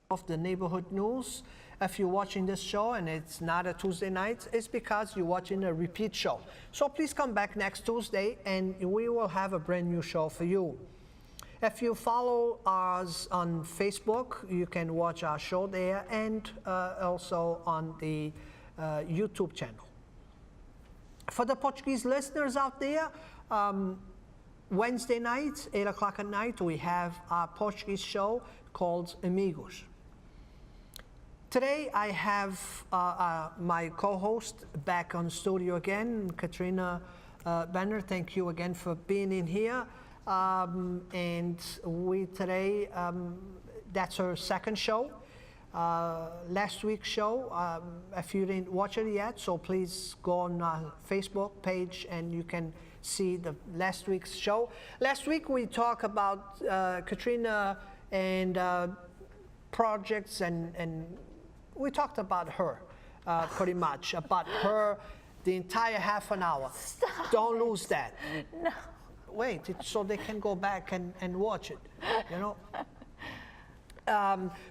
Of the neighborhood news. If you're watching this show and it's not a Tuesday night, it's because you're watching a repeat show. So please come back next Tuesday and we will have a brand new show for you. If you follow us on Facebook, you can watch our show there and also on the YouTube channel. For the Portuguese listeners out there, Wednesday night, 8 o'clock at night, we have our Portuguese show called Amigos. Today I have my co-host back on studio again, Katrina Banner. Thank you again for being in here. And we today, that's our second show. Last week's show, if you didn't watch it yet, so please go on our Facebook page and you can see the last week's show. Last week we talked about Katrina and projects and we talked about her pretty much, about her the entire half an hour. Stop. Don't lose that. No. Wait, so they can go back and watch it, you know?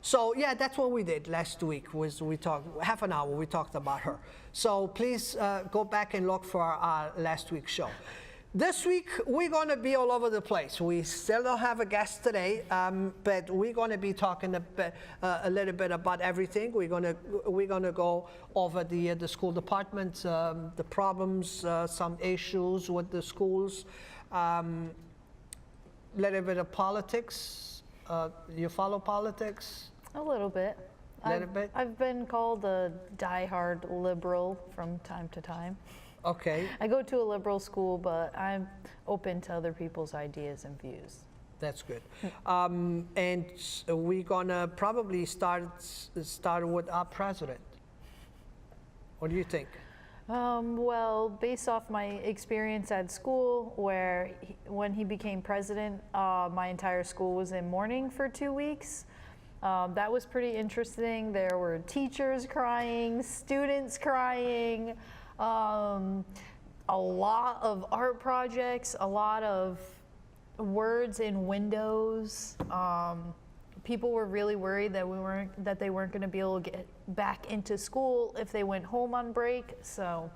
So yeah, that's what we did last week. Was we talked half an hour. We talked about her. So please go back and look for our last week's show. This week we're going to be all over the place. We still don't have a guest today, but we're going to be talking a little bit about everything. We're going to go over the school department, the problems, some issues with the schools, little bit of politics. You follow politics? A little bit. I've been called a diehard liberal from time to time. Okay. I go to a liberal school, but I'm open to other people's ideas and views. That's good. And we're gonna probably start with our president. What do you think? Well, based off my experience at school, where when he became president, my entire school was in mourning for 2 weeks. That was pretty interesting. There were teachers crying, students crying, a lot of art projects, a lot of words in windows. People were really worried that they weren't going to be able to get back into school if they went home on break. So,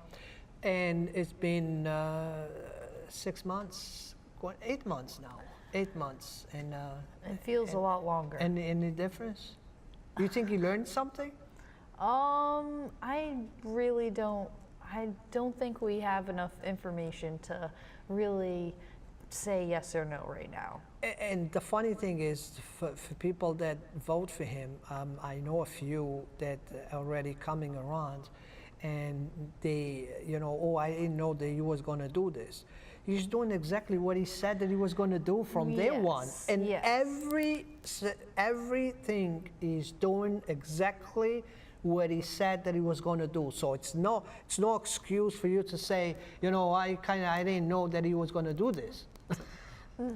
and it's been 6 months, 8 months now. 8 months, and it feels a lot longer. And any difference? Do you think you learned something? I really don't. I don't think we have enough information to really say yes or no right now. And the funny thing is, for people that vote for him, I know a few that are already coming around, and they, you know, oh, I didn't know that he was going to do this. He's doing exactly what he said that he was going to do from day one. And everything he's doing exactly what he said that he was going to do. So it's no excuse for you to say, you know, I didn't know that he was going to do this.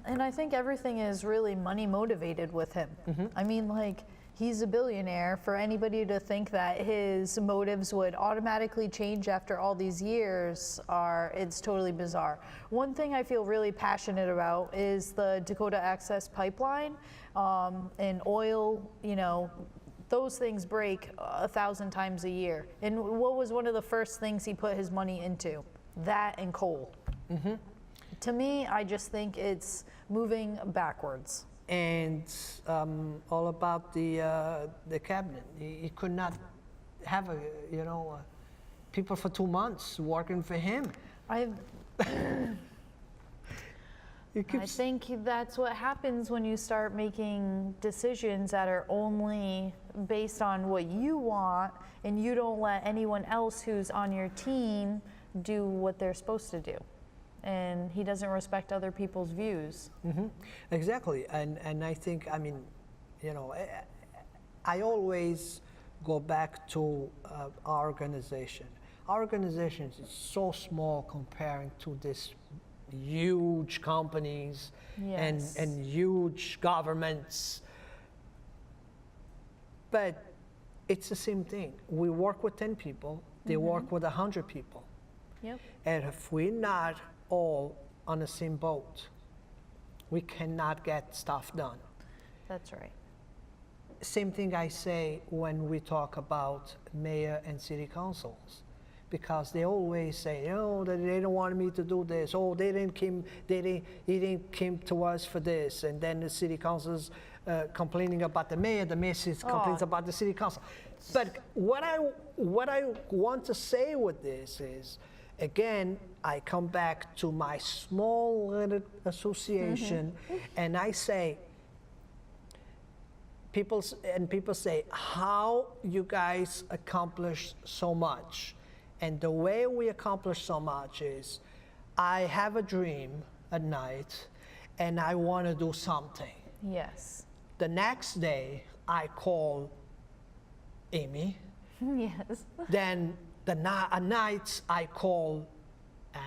And I think everything is really money motivated with him. Mm-hmm. I mean, like, he's a billionaire. For anybody to think that his motives would automatically change after all these years it's totally bizarre. One thing I feel really passionate about is the Dakota Access Pipeline, and oil, you know, those things break 1,000 times a year. And what was one of the first things he put his money into? That and coal. Mm-hmm. To me, I just think it's moving backwards. And all about the cabinet. He could not have people for 2 months working for him. I think that's what happens when you start making decisions that are only based on what you want, and you don't let anyone else who's on your team do what they're supposed to do. And he doesn't respect other people's views. Mm-hmm. Exactly, and I think, I mean, you know, I always go back to our organization. Our organization is so small comparing to this huge companies. Yes. and huge governments. But it's the same thing. We work with 10 people, They work with 100 people. Yep. And if we're not all on the same boat, we cannot get stuff done. That's right. Same thing I say when we talk about mayor and city councils, because they always say, oh, they don't want me to do this. Oh, he didn't come to us for this. And then the city council's complaining about the mayor complains about the city council. But what I want to say with this is, again, I come back to my small little association, and I say, people say, how you guys accomplish so much? And the way we accomplish so much is, I have a dream at night, and I want to do something. Yes. The next day, I call Amy. Yes. Then at night, I call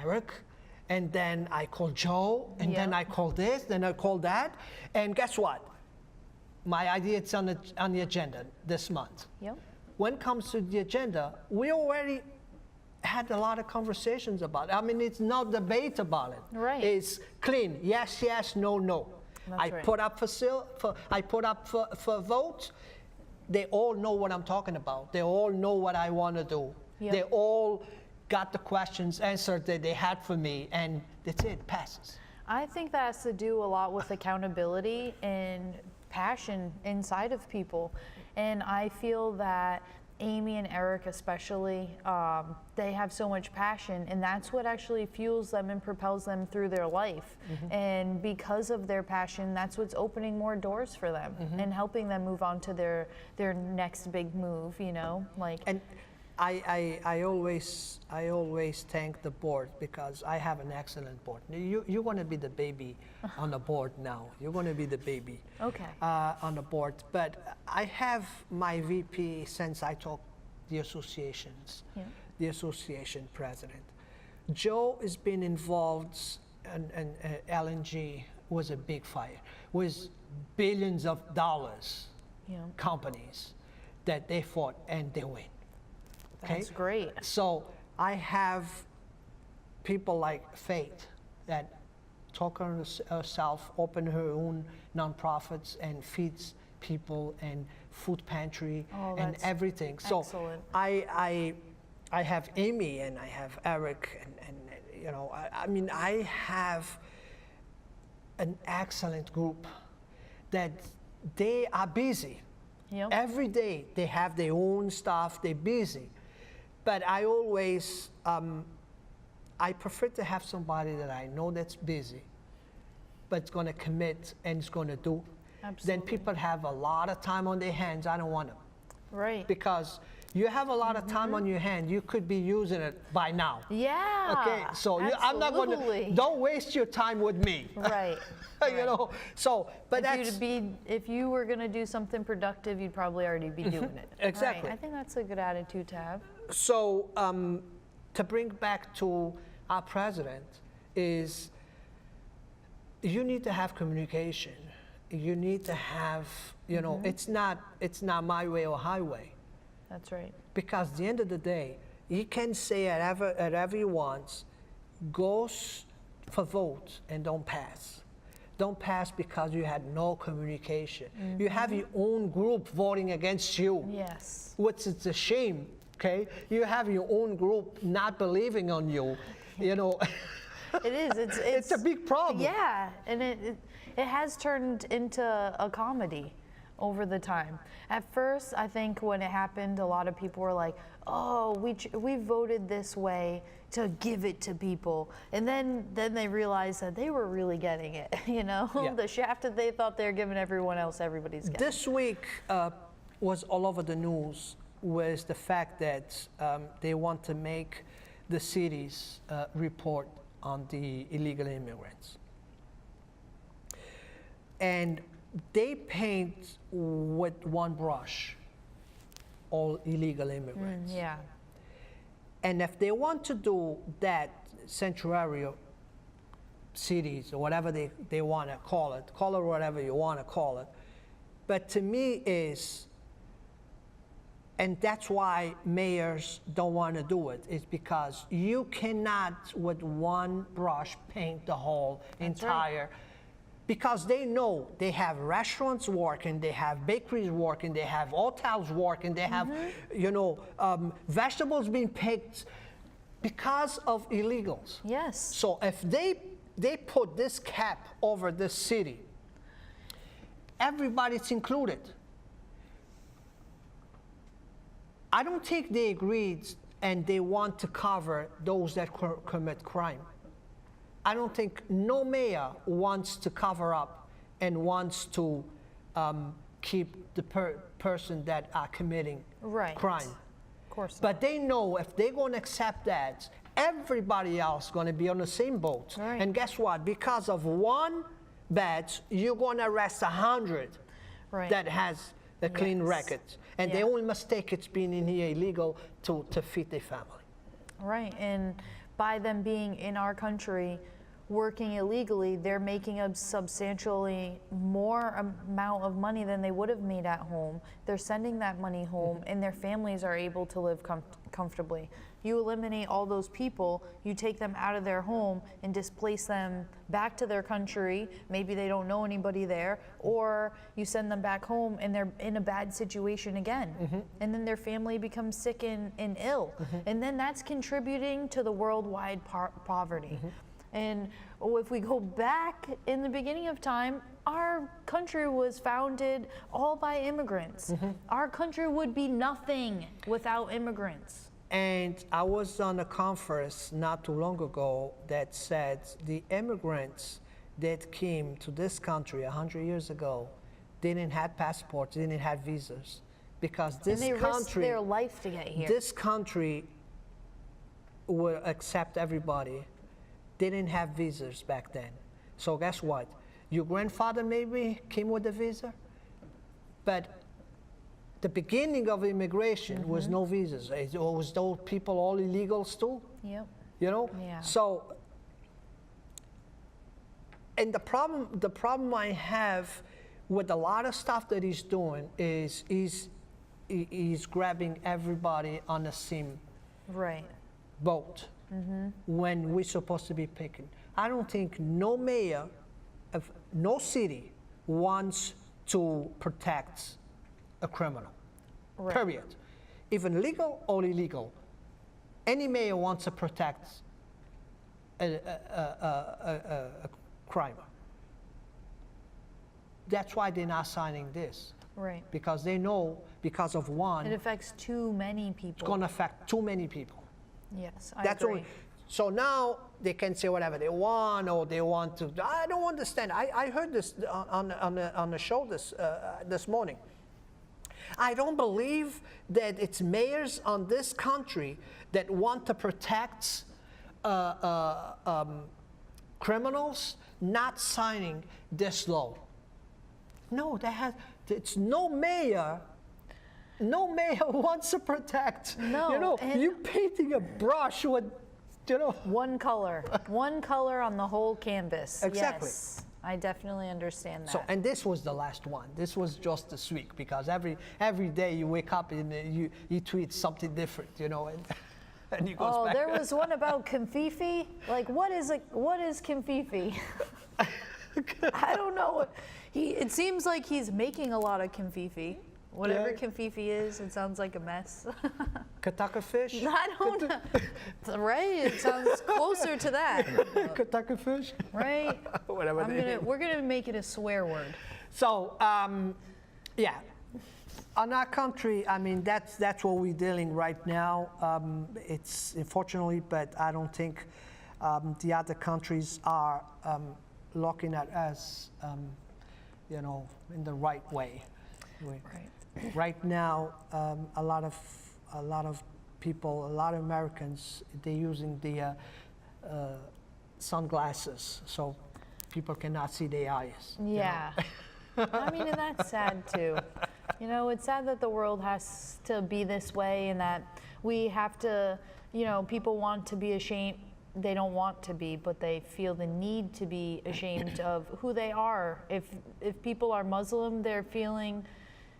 Eric, and then I call Joe, and then I call this, then I call that, and guess what? My idea is on the agenda this month. Yep. When it comes to the agenda, we already had a lot of conversations about it. I mean, it's no debate about it. Right. It's clean. Yes, yes, no, no. That's I right. put up for vote. They all know what I'm talking about. They all know what I want to do. Yep. They all got the questions answered that they had for me, and that's it, passes. I think that has to do a lot with accountability and passion inside of people. And I feel that Amy and Eric especially, they have so much passion, and that's what actually fuels them and propels them through their life. And because of their passion, that's what's opening more doors for them and helping them move on to their next big move, you know? Like. And I always thank the board, because I have an excellent board. You're going to be the baby on the board now. You're going to be the baby on the board. But I have my VP since I took the associations, the association president. Joe has been involved, and LNG was a big fire, with billions of dollars companies that they fought and they win. That's great. So I have people like Faith that talk on herself, open her own nonprofits and feeds people and food pantry and everything. So excellent. I have Amy and I have Eric and you know, I mean, I have an excellent group that they are busy. Yep. Every day they have their own stuff, they're busy. But I always, I prefer to have somebody that I know that's busy, but it's going to commit and it's going to do. Absolutely. Then people have a lot of time on their hands. I don't want them. Right. Because you have a lot of time on your hand, you could be using it by now. Yeah. Okay, so I'm not going to, don't waste your time with me. Right. You know, so, but if you were going to do something productive, you'd probably already be doing it. Exactly. Right. I think that's a good attitude to have. So to bring back to our president is, you need to have communication. You need to have, you know, it's not my way or highway. That's right. Because at the end of the day, he can say whatever he wants, goes for vote and don't pass. Don't pass because you had no communication. You have your own group voting against you. Yes. Which is a shame, okay? You have your own group not believing on you, you know. It is. It's a big problem. Yeah, and it has turned into a comedy over the time. At first, I think when it happened, a lot of people were like, oh, we voted this way to give it to people. And then they realized that they were really getting it, you know? Yeah. The shaft that they thought they were giving everyone else, everybody's getting. This week was all over the news with the fact that they want to make the cities report on the illegal immigrants. And they paint with one brush all illegal immigrants. Yeah. And if they want to do that sanctuary cities or whatever they want to call it whatever you want to call it, but to me is And that's why mayors don't want to do it. It's because you cannot, with one brush, paint the whole entire. Because they know they have restaurants working, they have bakeries working, they have hotels working, they have, vegetables being picked because of illegals. Yes. So if they put this cap over this city, everybody's included. I don't think they agreed and they want to cover those that commit crime. I don't think no mayor wants to cover up and wants to keep the person that are committing crime. Of course. But they know if they're going to accept that, everybody else is going to be on the same boat. Right. And guess what? Because of one badge, you're going to arrest 100 that has a clean record. And the only mistake it's been in here illegal to feed their family. Right. And by them being in our country, working illegally, they're making a substantially more amount of money than they would have made at home. They're sending that money home, and their families are able to live comfortably. You eliminate all those people, you take them out of their home and displace them back to their country. Maybe they don't know anybody there, or you send them back home and they're in a bad situation again. And then their family becomes sick and ill. And then that's contributing to the worldwide poverty. And if we go back in the beginning of time, our country was founded all by immigrants. Our country would be nothing without immigrants. And I was on a conference not too long ago that said the immigrants that came to this country 100 years ago didn't have passports, didn't have visas, because this and they country, risked their life to get here. This country will accept everybody. Didn't have visas back then. So guess what? Your grandfather maybe came with a visa, but the beginning of immigration was no visas. It was those people all illegals too. Yep. You know? Yeah. So, and the problem I have with a lot of stuff that he's doing is he's grabbing everybody on the same boat when we're supposed to be picking. I don't think no mayor of no city wants to protect a criminal, period. Even legal or illegal. Any mayor wants to protect a crime. That's why they're not signing this. Right. Because they know, because of one, it affects too many people. It's going to affect too many people. Yes, I agree. So now they can say whatever they want, or they want to. I don't understand. I heard this on the show this morning. I don't believe that it's mayors on this country that want to protect criminals not signing this law. No, it's no mayor. No mayor wants to protect. No, you know, you painting a brush with, you know, one color on the whhole canvas. Exactly. Yes, I definitely understand that. So, and this was the last one. This was just this week, because every day you wake up and you tweet something different, you know, and you go back. There was one about Confifi. Like, what is Confifi? I don't know. It seems like he's making a lot of Confifi. Whatever Confifi is, it sounds like a mess. Kataka fish? I don't know. Right? It sounds closer to that. Kataka fish? Right? Whatever. We're going to make it a swear word. So, yeah. On our country, I mean, that's what we're dealing right now. It's unfortunately, but I don't think the other countries are looking at us, you know, in the right way. Right. Right now, a lot of people, a lot of Americans, they're using the sunglasses, so people cannot see their eyes. Yeah. I mean, and that's sad too. You know, it's sad that the world has to be this way, and that we have to, you know, people want to be ashamed. They don't want to be, but they feel the need to be ashamed of who they are. If people are Muslim, they're feeling,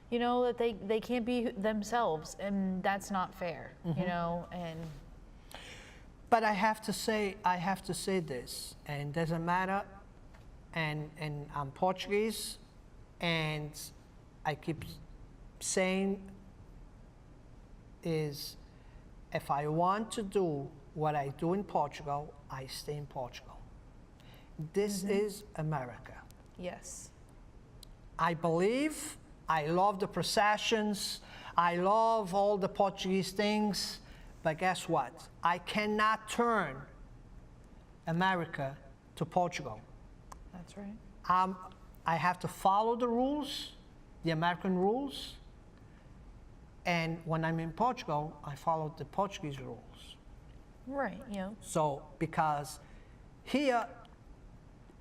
you know, that they can't be themselves, and that's not fair, you know, and. But I have to say this, and doesn't matter, and I'm Portuguese, and I keep saying is, if I want to do what I do in Portugal, I stay in Portugal. This is America. Yes. I believe, I love the processions, I love all the Portuguese things, but guess what? I cannot turn America to Portugal. That's right. I have to follow the rules, the American rules, and when I'm in Portugal, I follow the Portuguese rules. Right, yeah. So, because here,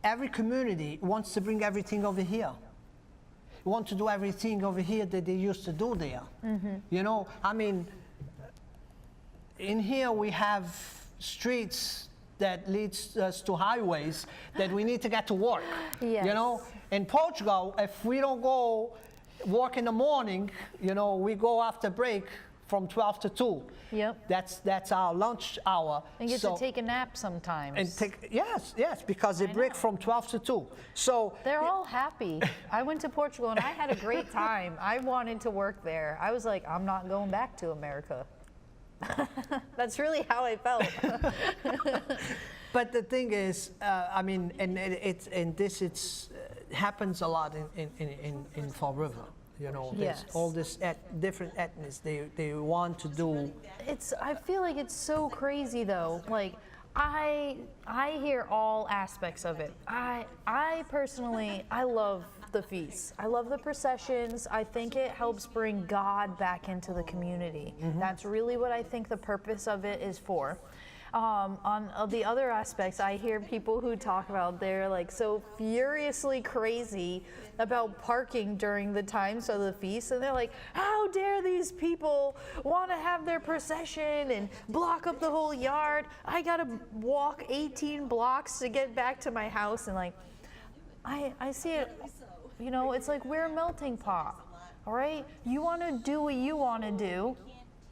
every community wants to bring everything over here. Want to do everything over here that they used to do there. You know, I mean, in here we have streets that leads us to highways that we need to get to work. Yes. You know, in Portugal, if we don't go work in the morning, you know, we go after break from 12 to 2. Yep. That's our lunch hour. And get to take a nap sometimes. And yes, because they break from 12 to 2. So they're all happy. I went to Portugal and I had a great time. I wanted to work there. I was like, I'm not going back to America. That's really how I felt. But the thing is, I mean, this happens a lot in Fall River. You know, Yes. there's all this different ethnics. They want to do. I feel like it's so crazy though. Like I hear all aspects of it. I personally, I love the feasts. I love the processions. I think it helps bring God back into the community. That's really what I think the purpose of it is for. On the other aspects, I hear people who talk about they're like so furiously crazy about parking during the times of the feast, and they're like, how dare these people want to have their procession and block up the whole yard? I gotta walk 18 blocks to get back to my house. And like, I see it, you know, it's like we're a melting pot, all right? You want to do what you want to do,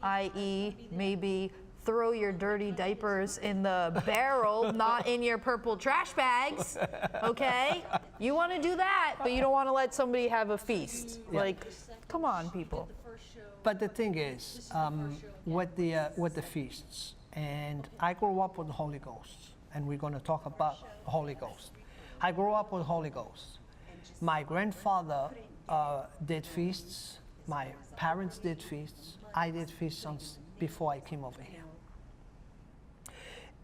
i.e. maybe throw your dirty diapers in the barrel, not in your purple trash bags, okay? You want to do that, but you don't want to let somebody have a feast. Yeah. Like, come on, people. But the thing is, with the feasts, and I grew up with the Holy Ghost, and we're going to talk about the Holy Ghost. I grew up with the Holy Ghost. My grandfather did feasts. My parents did feasts. I did feasts before I came over here.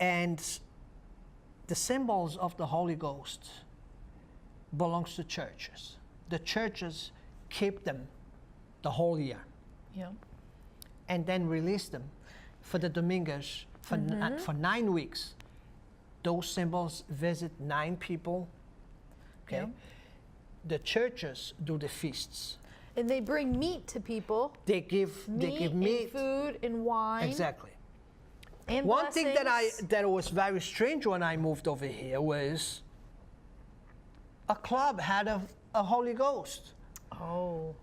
And the symbols of the Holy Ghost belongs to churches. The churches keep them the whole year. Yep. And then release them for the Domingos for 9 weeks. Those symbols visit 9 people. Okay. Yep. The churches do the feasts. And they bring meat to people. They give meat, and food and wine. Exactly. And One thing blessings. that was very strange when I moved over here was a club had a Holy Ghost. Oh.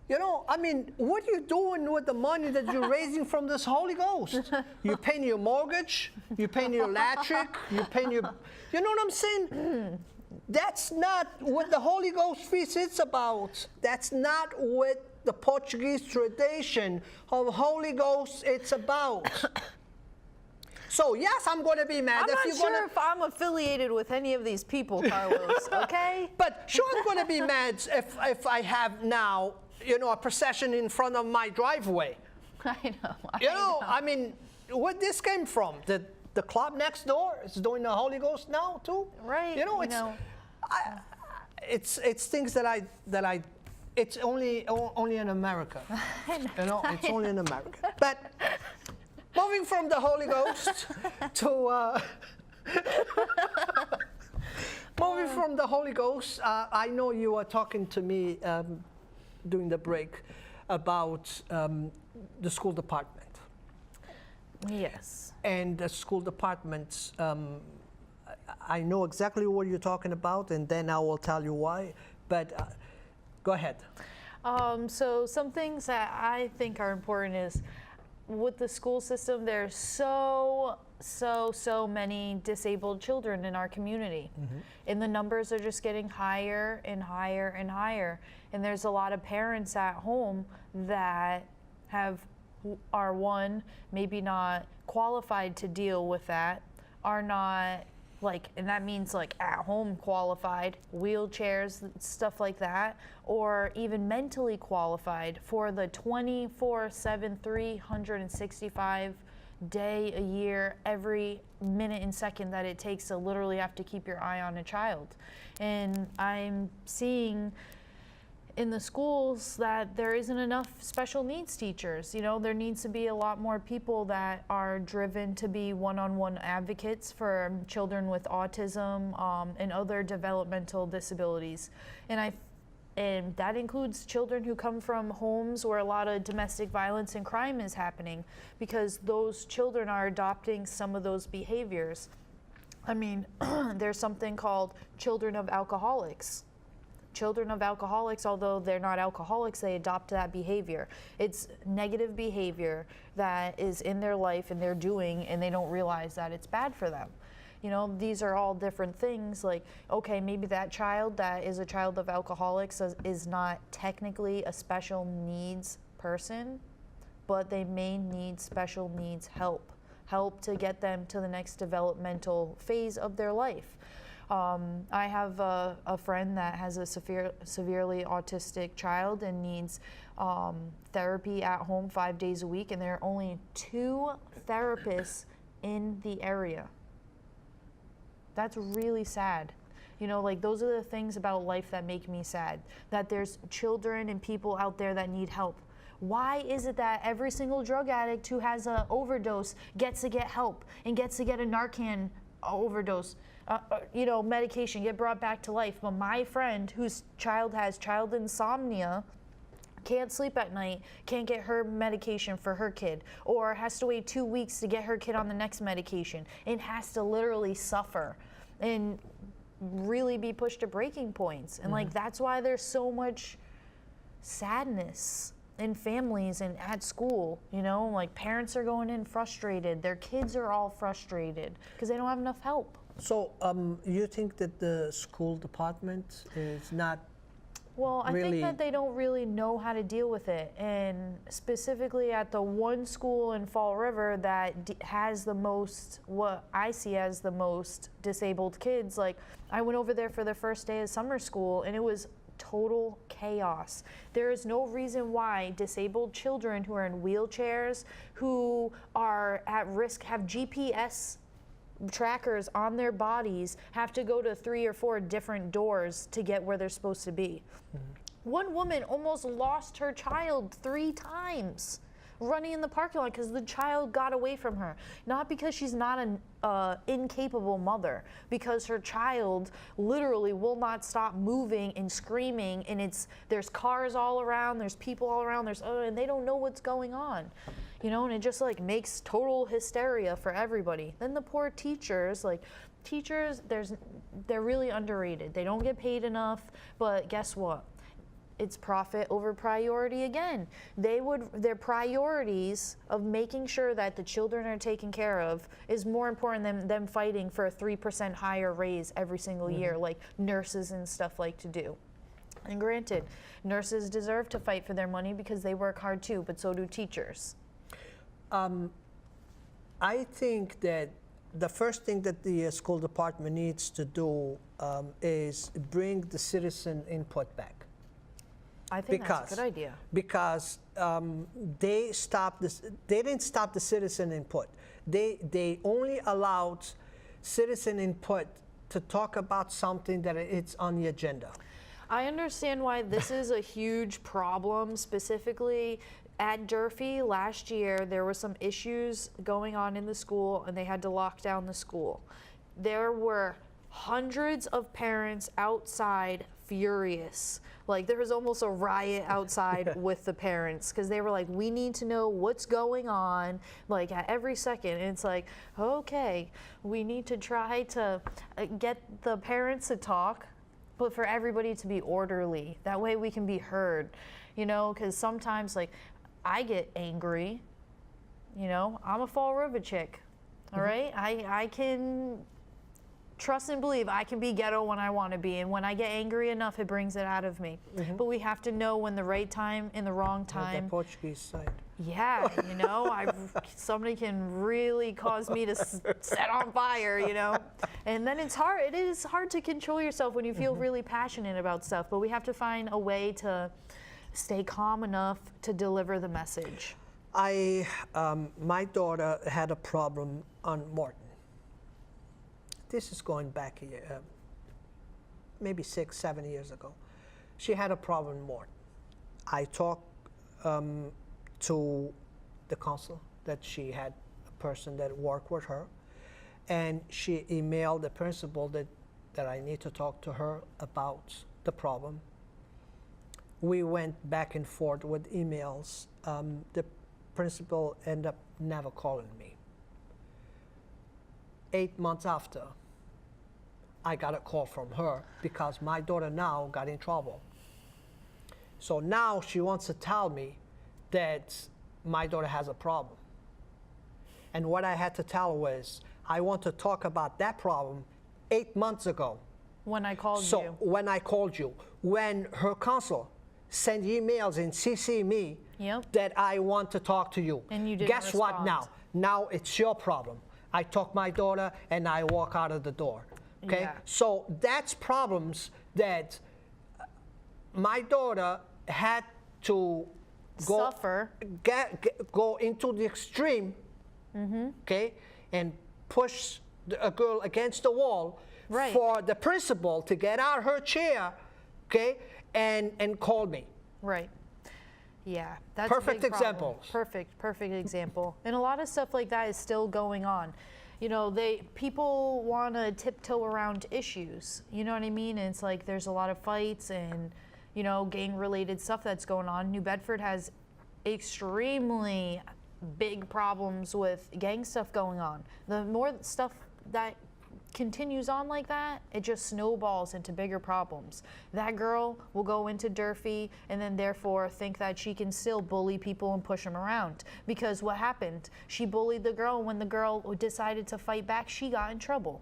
You know, I mean, what are you doing with the money that you're raising from this Holy Ghost? You're paying your mortgage, you're paying your electric, you're paying your, you know what I'm saying? That's not what the Holy Ghost feast is about. That's not what the Portuguese tradition of Holy Ghost it's about. So yes, I'm going to be mad I'm if not you're sure going if I'm affiliated with any of these people, Carlos, okay? But sure, I'm going to be mad if I have now, you know, a procession in front of my driveway. I know. You know, I mean, where this came from? The club next door is doing the Holy Ghost now too. Right. You know, it's things that I it's only in America. You know, it's only in America. But moving from the Holy Ghost to moving from the Holy Ghost, I know you were talking to me during the break about the school department. Yes. And the school departments, I know exactly what you're talking about, and then I will tell you why. But go ahead. So some things that I think are important is with the school system, there's so many disabled children in our community. And the numbers are just getting higher and higher and higher. And there's a lot of parents at home that are one, maybe not qualified to deal with that, are not and that means at home qualified, wheelchairs, stuff like that, or even mentally qualified for the 24/7, 365 day a year, every minute and second that it takes to literally have to keep your eye on a child. And I'm seeing in the schools that there isn't enough special needs teachers. There needs to be a lot more people that are driven to be one-on-one advocates for children with autism and other developmental disabilities. And that includes children who come from homes where a lot of domestic violence and crime is happening, because those children are adopting some of those behaviors. I mean, there's something called children of alcoholics. Children of alcoholics, although they're not alcoholics, they adopt that behavior. It's negative behavior that is in their life and they're doing, and they don't realize that it's bad for them. These are all different things. Okay, maybe that child that is a child of alcoholics is not technically a special needs person, but they may need special needs help to get them to the next developmental phase of their life. I have a friend that has a severely autistic child and needs therapy at home 5 days a week, and there are only 2 therapists in the area. That's really sad. Those are the things about life that make me sad, that there's children and people out there that need help. Why is it that every single drug addict who has an overdose gets to get help and gets to get a Narcan overdose? Medication, get brought back to life. But my friend whose child has child insomnia can't sleep at night, can't get her medication for her kid, or has to wait 2 weeks to get her kid on the next medication, and has to literally suffer and really be pushed to breaking points. And that's why there's so much sadness in families and at school. Parents are going in frustrated, their kids are all frustrated because they don't have enough help. So you think that the school department is not Well, I think that they don't really know how to deal with it. And specifically at the one school in Fall River that has the most, what I see as the most disabled kids, I went over there for the first day of summer school and it was total chaos. There is no reason why disabled children who are in wheelchairs, who are at risk, have GPS trackers on their bodies, have to go to 3 or 4 different doors to get where they're supposed to be. One woman almost lost her child 3 times running in the parking lot because the child got away from her. Not because she's not an incapable mother, because her child literally will not stop moving and screaming, and there's cars all around, there's people all around, and they don't know what's going on. And it just makes total hysteria for everybody. Then the poor teachers, they're really underrated. They don't get paid enough, but guess what? It's profit over priority again. Their priorities of making sure that the children are taken care of is more important than them fighting for a 3% higher raise every single year, like nurses and stuff like to do. And granted, nurses deserve to fight for their money because they work hard too, but so do teachers. I think that the first thing that the school department needs to do is bring the citizen input back. I think that's a good idea. Because they didn't stop the citizen input. They only allowed citizen input to talk about something that it's on the agenda. I understand why this is a huge problem. Specifically at Durfee last year, there were some issues going on in the school and they had to lock down the school. There were hundreds of parents outside furious. There was almost a riot outside with the parents because they were like, we need to know what's going on, at every second. And it's okay, we need to try to get the parents to talk but for everybody to be orderly. That way we can be heard, you know, because sometimes, like, I get angry, you know, I'm a Fall River chick, all right? I can trust and believe I can be ghetto when I want to be, and when I get angry enough, it brings it out of me. But we have to know when the right time and the wrong time. The Portuguese side. Yeah, you know, somebody can really cause me to set on fire, you know. And then it's hard. It is hard to control yourself when you feel really passionate about stuff. But we have to find a way to stay calm enough to deliver the message. My daughter had a problem on Morton. This is going back maybe 6, 7 years ago. She had a problem in Morton. I talked to the council that she had a person that worked with her, and she emailed the principal that I need to talk to her about the problem. We went back and forth with emails. The principal ended up never calling me. 8 months after, I got a call from her because my daughter now got in trouble. So now she wants to tell me that my daughter has a problem. And what I had to tell her was, I want to talk about that problem 8 months ago. When I called you. So when I called you, when her counsel sent emails and CC me that I want to talk to you. And you didn't Guess respond. what now? Now it's your problem. I took my daughter and I walk out of the door. Okay? Yeah. So that's problems my daughter had to Suffer. go into the extreme, okay, and push a girl against the wall for the principal to get out her chair, okay, and call me. Right. Yeah, that's Perfect a big problem. example. Perfect example. And a lot of stuff like that is still going on. You know, people want to tiptoe around issues. You know what I mean? And it's like there's a lot of fights and, you know, gang-related stuff that's going on. New Bedford has extremely big problems with gang stuff going on. The more stuff that continues on like that, it just snowballs into bigger problems. That girl will go into Durfee and then therefore think that she can still bully people and push them around. Because what happened? She bullied the girl, and when the girl decided to fight back, she got in trouble.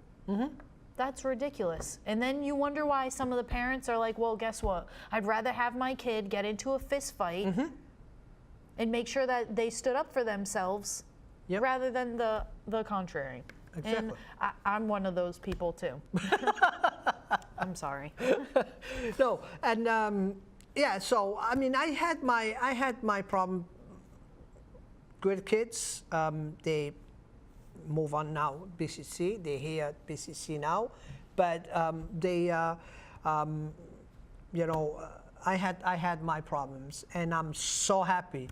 That's ridiculous. And then you wonder why some of the parents are like, well, guess what? I'd rather have my kid get into a fist fight and make sure that they stood up for themselves rather than the contrary. Exactly. And I'm one of those people too. I'm sorry. No, and yeah. So I mean, I had my problem with kids. They move on now. BCC. They're here at BCC now, but you know, I had my problems, and I'm so happy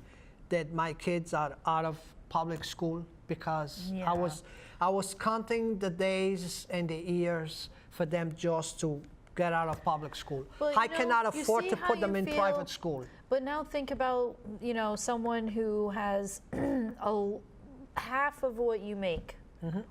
that my kids are out of public school because I was counting the days and the years for them just to get out of public school. Well, I cannot afford to put them in private school. But now think about, you know, someone who has half of what you make,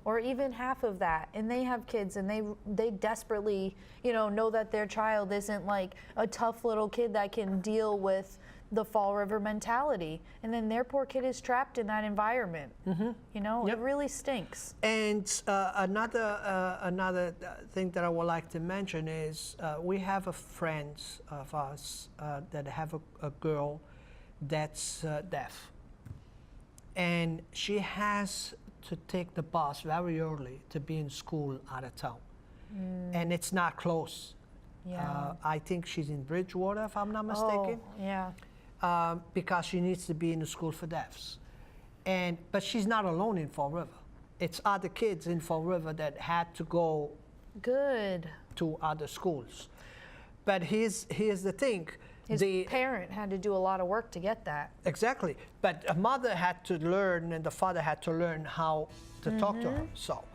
or even half of that, and they have kids, and they desperately, you know that their child isn't like a tough little kid that can deal with the Fall River mentality, and then their poor kid is trapped in that environment. You know, it really stinks. And another thing that I would like to mention is we have a friend of us that have a girl that's deaf, and she has to take the bus very early to be in school out of town, and it's not close. I think she's in Bridgewater, if I'm not mistaken. Because she needs to be in the school for deafs. But she's not alone in Fall River. It's other kids in Fall River that had to go to other schools. But here's the thing. His parent had to do a lot of work to get that. Exactly. But a mother had to learn, and the father had to learn how to talk to her. So,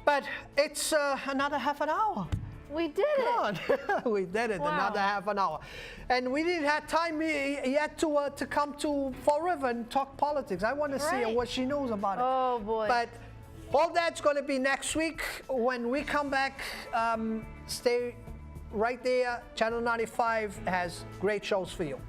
but it's another half an hour. We did it. We did it. Wow. Another half an hour, and we didn't have time yet to come to Fall River and talk politics. I want to see what she knows about it. Oh boy! But all that's going to be next week when we come back. Stay right there, Channel 95 has great shows for you.